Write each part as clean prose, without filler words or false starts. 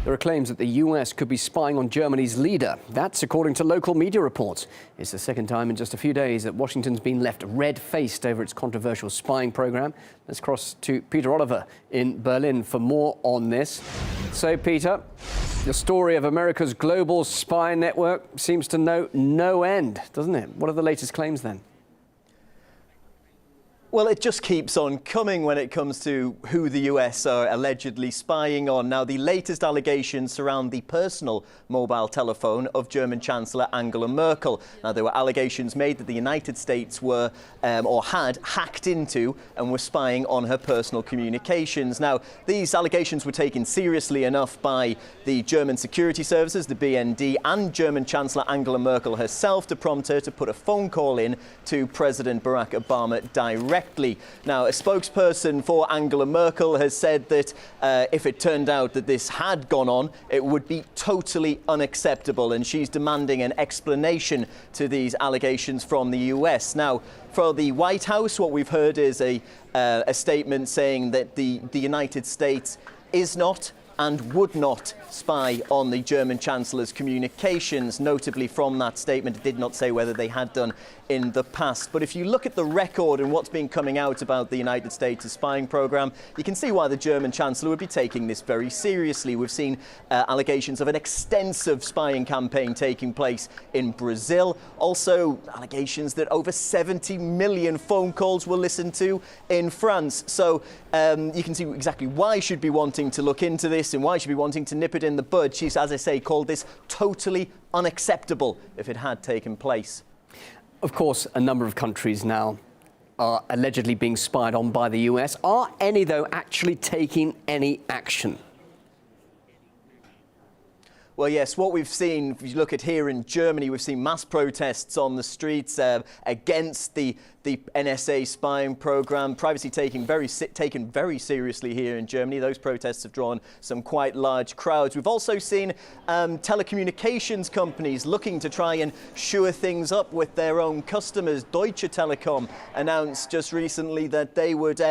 There are claims that the US could be spying on Germany's leader. That's according to local media reports. It's the second time in just a few days that Washington's been left red-faced over its controversial spying program. Let's cross to Peter Oliver in Berlin for more on this. So, Peter, the story of America's global spy network seems to know no end, doesn't it? What are the latest claims then? Well, it just keeps on coming when it comes to who the US are allegedly spying on. Now, the latest allegations surround the personal mobile telephone of German Chancellor Angela Merkel. Now, there were allegations made that the United States were or had hacked into and were spying on her personal communications. Now, these allegations were taken seriously enough by the German security services, the BND, and German Chancellor Angela Merkel herself to prompt her to put a phone call in to President Barack Obama directly. Now, a spokesperson for Angela Merkel has said that if it turned out that this had gone on, it would be totally unacceptable, and she's demanding an explanation to these allegations from the US. Now, for the White House, what we've heard is a statement saying that the United States is not and would not spy on the German Chancellor's communications. Notably, from that statement, it did not say whether they had done in the past. But if you look at the record and what's been coming out about the United States' spying program, you can see why the German Chancellor would be taking this very seriously. We've seen allegations of an extensive spying campaign taking place in Brazil. Also, allegations that over 70 million phone calls were listened to in France. So you can see exactly why she'd be wanting to look into this and why she'd be wanting to nip it in the bud. She's, as I say, called this totally unacceptable if it had taken place. Of course, a number of countries now are allegedly being spied on by the US. Are any, though, actually taking any action? Well, yes, what we've seen, if you look at here in Germany, we've seen mass protests on the streets against the NSA spying program, privacy taken very seriously here in Germany. Those protests have drawn some quite large crowds. We've also seen telecommunications companies looking to try and shore things up with their own customers. Deutsche Telekom announced just recently that they would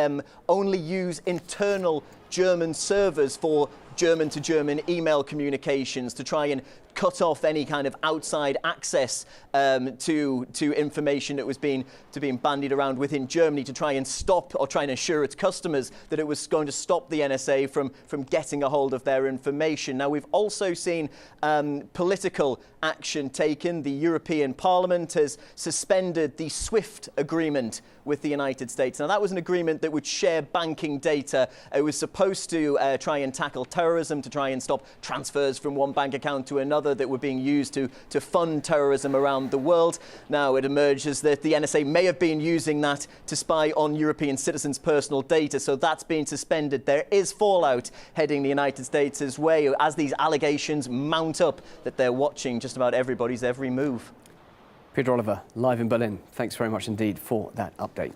only use internal German servers for German-to-German email communications to try and cut off any kind of outside access to information that was being bandied around within Germany, to try and stop or try and assure its customers that it was going to stop the NSA from getting a hold of their information. Now, we've also seen political action taken. The European Parliament has suspended the SWIFT agreement with the United States. Now, that was an agreement that would share banking data. It was supposed to try and tackle terrorism, to try and stop transfers from one bank account to another that were being used to fund terrorism around the world. Now, it emerges that the NSA may have been using that to spy on European citizens' personal data, so that's been suspended. There is fallout heading the United States' way as these allegations mount up that they're watching just about everybody's every move. Peter Oliver, live in Berlin. Thanks very much indeed for that update.